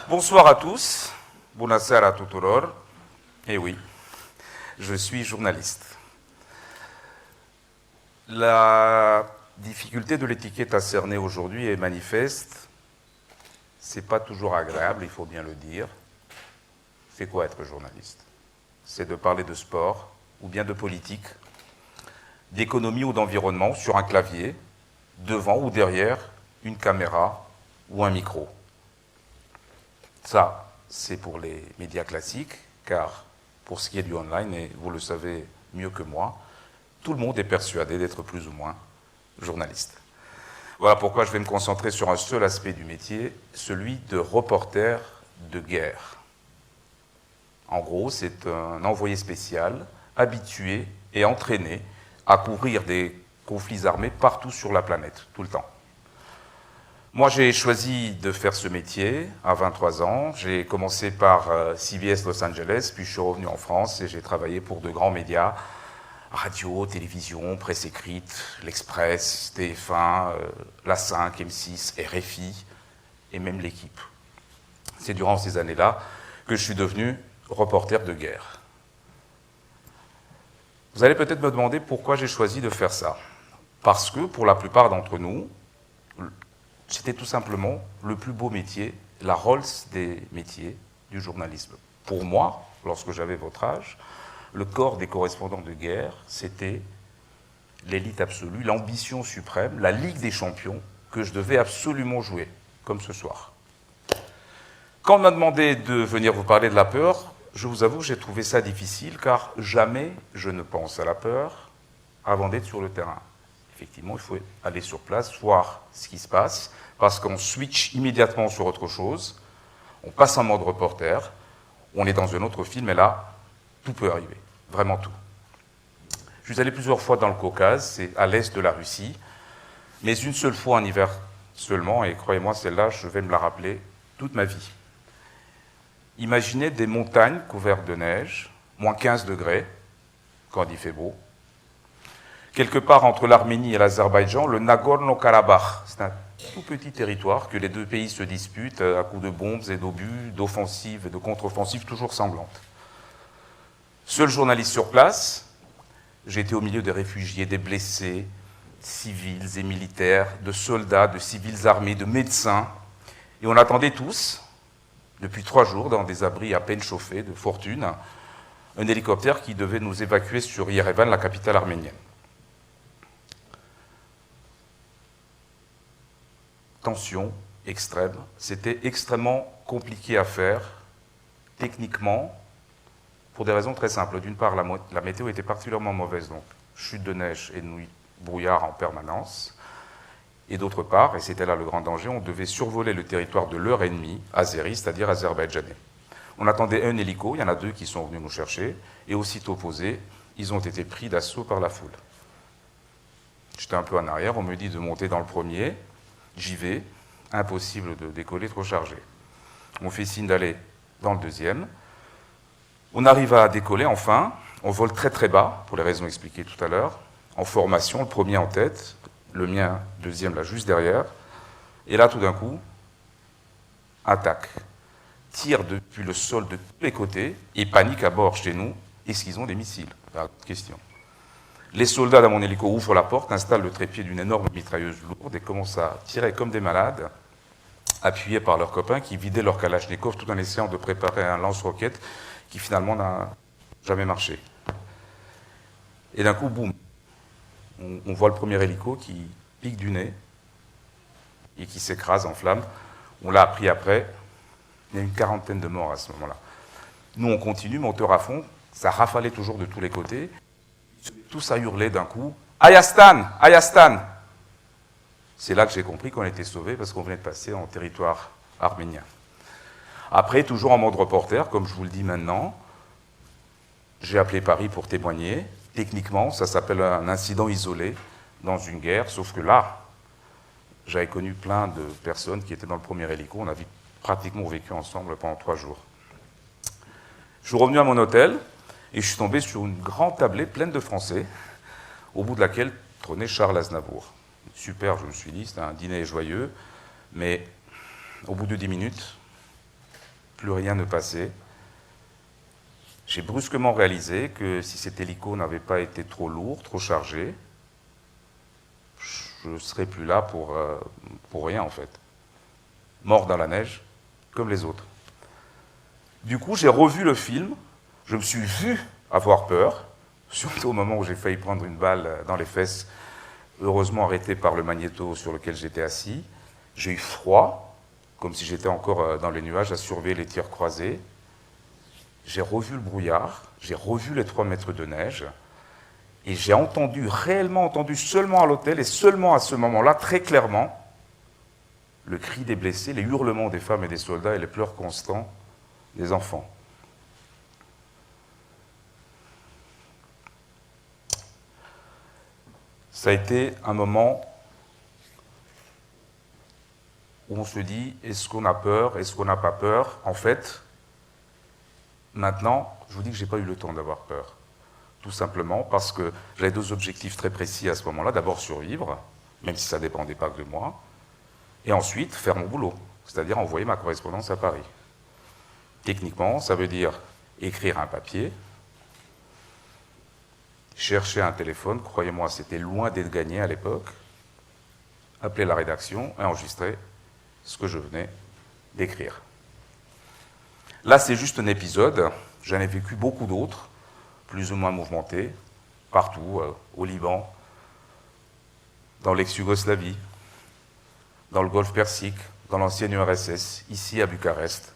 Bonsoir à tous. Buonasera a tutoror. Eh oui, je suis journaliste. La difficulté de l'étiquette à cerner aujourd'hui est manifeste. C'est pas toujours agréable, il faut bien le dire. C'est quoi être journaliste? C'est de parler de sport, ou bien de politique, d'économie ou d'environnement sur un clavier, devant ou derrière une caméra ou un micro. Ça, c'est pour les médias classiques, car pour ce qui est du online, et vous le savez mieux que moi, tout le monde est persuadé d'être plus ou moins journaliste. Voilà pourquoi je vais me concentrer sur un seul aspect du métier, celui de reporter de guerre. En gros, c'est un envoyé spécial, habitué et entraîné à couvrir des conflits armés partout sur la planète, tout le temps. Moi, j'ai choisi de faire ce métier à 23 ans. J'ai commencé par CBS Los Angeles, puis je suis revenu en France et j'ai travaillé pour de grands médias, radio, télévision, presse écrite, l'Express, TF1, La 5, M6, RFI et même l'Équipe. C'est durant ces années-là que je suis devenu reporter de guerre. Vous allez peut-être me demander pourquoi j'ai choisi de faire ça. Parce que pour la plupart d'entre nous, c'était tout simplement le plus beau métier, la Rolls des métiers du journalisme. Pour moi, lorsque j'avais votre âge, le corps des correspondants de guerre, c'était l'élite absolue, l'ambition suprême, la Ligue des champions que je devais absolument jouer, comme ce soir. Quand on m'a demandé de venir vous parler de la peur, je vous avoue que j'ai trouvé ça difficile, car jamais je ne pense à la peur avant d'être sur le terrain. Effectivement, il faut aller sur place, voir ce qui se passe, parce qu'on switch immédiatement sur autre chose, on passe en mode reporter, on est dans un autre film, et là, tout peut arriver, vraiment tout. Je suis allé plusieurs fois dans le Caucase, c'est à l'est de la Russie, mais une seule fois en hiver seulement, et croyez-moi, celle-là, je vais me la rappeler toute ma vie. Imaginez des montagnes couvertes de neige, moins 15 degrés, quand il fait beau. Quelque part entre l'Arménie et l'Azerbaïdjan, le Nagorno-Karabakh. C'est un tout petit territoire que les deux pays se disputent à coups de bombes et d'obus, d'offensives et de contre-offensives toujours sanglantes. Seul journaliste sur place, j'ai été au milieu des réfugiés, des blessés, civils et militaires, de soldats, de civils armés, de médecins. Et on attendait tous, depuis 3 jours, dans des abris à peine chauffés, de fortune, un hélicoptère qui devait nous évacuer sur Yerevan, la capitale arménienne. Tension extrême, c'était extrêmement compliqué à faire, techniquement, pour des raisons très simples. D'une part, la météo était particulièrement mauvaise, donc chute de neige et nuit, brouillard en permanence. Et d'autre part, et c'était là le grand danger, on devait survoler le territoire de leur ennemi, azéri, c'est-à-dire azerbaïdjanais. On attendait un hélico, il y en a 2 qui sont venus nous chercher, et aussitôt posés, ils ont été pris d'assaut par la foule. J'étais un peu en arrière, on me dit de monter dans le premier, j'y vais, impossible de décoller, trop chargé. On fait signe d'aller dans le deuxième. On arrive à décoller enfin, on vole très très bas, pour les raisons expliquées tout à l'heure, en formation, le premier en tête, le mien, deuxième là juste derrière, et là tout d'un coup, attaque. Tire depuis le sol de tous les côtés, et panique à bord chez nous, est-ce qu'ils ont des missiles? Question. Les soldats dans mon hélico ouvrent la porte, installent le trépied d'une énorme mitrailleuse lourde et commencent à tirer comme des malades, appuyés par leurs copains qui vidaient leur kalachnikov tout en essayant de préparer un lance-roquette qui finalement n'a jamais marché. Et d'un coup, boum, on voit le premier hélico qui pique du nez et qui s'écrase en flammes. On l'a appris après, il y a une 40aine de morts à ce moment-là. Nous, on continue, moteur à fond, ça rafalait toujours de tous les côtés. Tous à hurler d'un coup « Ayastan! Ayastan !» C'est là que j'ai compris qu'on était sauvés parce qu'on venait de passer en territoire arménien. Après, toujours en mode reporter, comme je vous le dis maintenant, j'ai appelé Paris pour témoigner. Techniquement, ça s'appelle un incident isolé dans une guerre, sauf que là, j'avais connu plein de personnes qui étaient dans le premier hélico. On a pratiquement vécu ensemble pendant 3 jours. Je suis revenu à mon hôtel, et je suis tombé sur une grande tablée pleine de Français, au bout de laquelle trônait Charles Aznavour. Super, je me suis dit, c'était un dîner joyeux, mais au bout de 10 minutes, plus rien ne passait. J'ai brusquement réalisé que si cet hélico n'avait pas été trop lourd, trop chargé, je ne serais plus là pour rien en fait. Mort dans la neige, comme les autres. Du coup, j'ai revu le film, je me suis vu avoir peur, surtout au moment où j'ai failli prendre une balle dans les fesses, heureusement arrêté par le magnéto sur lequel j'étais assis. J'ai eu froid, comme si j'étais encore dans les nuages à surveiller les tirs croisés. J'ai revu le brouillard, j'ai revu les 3 mètres de neige, et j'ai réellement entendu seulement à l'hôtel, et seulement à ce moment-là, très clairement, le cri des blessés, les hurlements des femmes et des soldats et les pleurs constants des enfants. Ça a été un moment où on se dit, est-ce qu'on a peur, est-ce qu'on n'a pas peur? En fait, maintenant, je vous dis que je n'ai pas eu le temps d'avoir peur. Tout simplement parce que j'avais 2 objectifs très précis à ce moment-là. D'abord survivre, même si ça ne dépendait pas que de moi, et ensuite faire mon boulot, c'est-à-dire envoyer ma correspondance à Paris. Techniquement, ça veut dire écrire un papier, chercher un téléphone, croyez-moi, c'était loin d'être gagné à l'époque, appeler la rédaction et enregistrer ce que je venais d'écrire. Là, c'est juste un épisode, j'en ai vécu beaucoup d'autres, plus ou moins mouvementés, partout, au Liban, dans l'ex-Yougoslavie, dans le Golfe Persique, dans l'ancienne URSS, ici à Bucarest.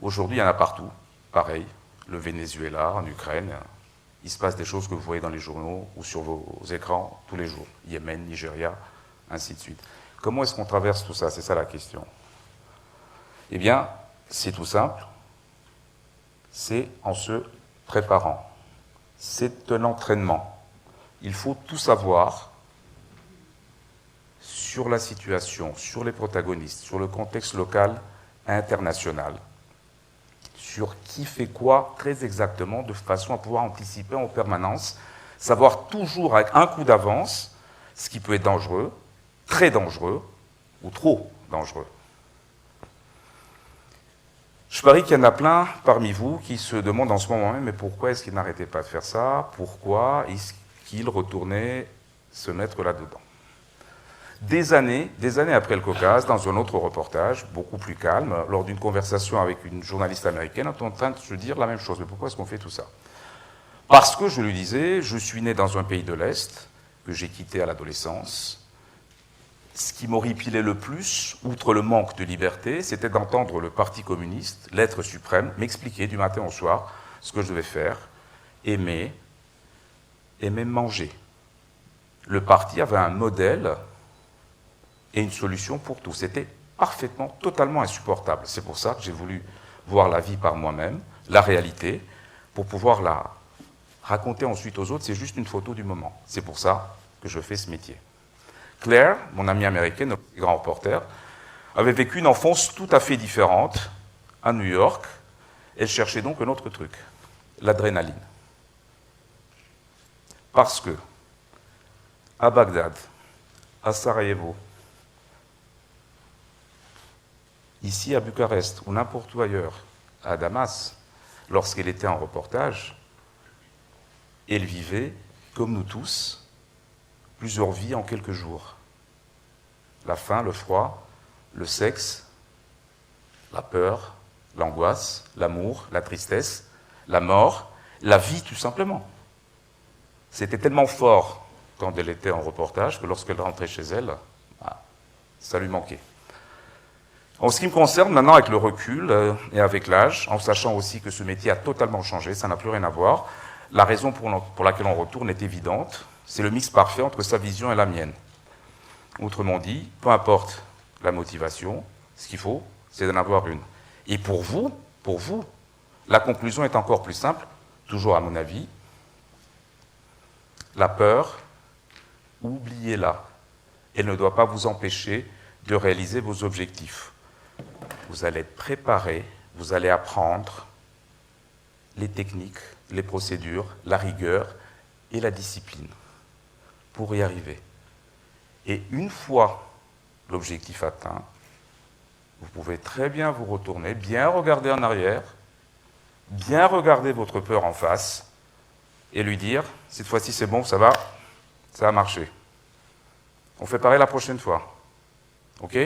Aujourd'hui, il y en a partout, pareil, le Venezuela, en Ukraine. Il se passe des choses que vous voyez dans les journaux ou sur vos écrans tous les jours. Yémen, Nigeria, ainsi de suite. Comment est-ce qu'on traverse tout ça? C'est ça la question. Eh bien, c'est tout simple. C'est en se préparant. C'est un entraînement. Il faut tout savoir sur la situation, sur les protagonistes, sur le contexte local et international, sur qui fait quoi très exactement, de façon à pouvoir anticiper en permanence, savoir toujours avec un coup d'avance ce qui peut être dangereux, très dangereux ou trop dangereux. Je parie qu'il y en a plein parmi vous qui se demandent en ce moment même, mais pourquoi est-ce qu'ils n'arrêtaient pas de faire ça? Pourquoi est-ce qu'ils retournaient se mettre là-dedans? Des années après le Caucase, dans un autre reportage, beaucoup plus calme, lors d'une conversation avec une journaliste américaine, on est en train de se dire la même chose. Mais pourquoi est-ce qu'on fait tout ça? Parce que, je lui disais, je suis né dans un pays de l'Est, que j'ai quitté à l'adolescence. Ce qui m'horripilait le plus, outre le manque de liberté, c'était d'entendre le Parti communiste, l'être suprême, m'expliquer du matin au soir ce que je devais faire, aimer, et même manger. Le parti avait un modèle et une solution pour tout. C'était parfaitement, totalement insupportable. C'est pour ça que j'ai voulu voir la vie par moi-même, la réalité, pour pouvoir la raconter ensuite aux autres. C'est juste une photo du moment. C'est pour ça que je fais ce métier. Claire, mon amie américaine, notre grand reporter, avait vécu une enfance tout à fait différente à New York. Elle cherchait donc un autre truc, l'adrénaline. Parce que, à Bagdad, à Sarajevo, ici à Bucarest ou n'importe où ailleurs, à Damas, lorsqu'elle était en reportage, elle vivait, comme nous tous, plusieurs vies en quelques jours. La faim, le froid, le sexe, la peur, l'angoisse, l'amour, la tristesse, la mort, la vie tout simplement. C'était tellement fort quand elle était en reportage que lorsqu'elle rentrait chez elle, ça lui manquait. En ce qui me concerne, maintenant, avec le recul et avec l'âge, en sachant aussi que ce métier a totalement changé, ça n'a plus rien à voir, la raison pour laquelle on retourne est évidente, c'est le mix parfait entre sa vision et la mienne. Autrement dit, peu importe la motivation, ce qu'il faut, c'est d'en avoir une. Et pour vous, la conclusion est encore plus simple, toujours à mon avis, la peur, oubliez-la. Elle ne doit pas vous empêcher de réaliser vos objectifs. Vous allez être préparé, vous allez apprendre les techniques, les procédures, la rigueur et la discipline pour y arriver. Et une fois l'objectif atteint, Vous pouvez très bien vous retourner, bien regarder en arrière, bien regarder votre peur en face et lui dire, cette fois-ci c'est bon, ça a marché. On fait pareil la prochaine fois. OK ?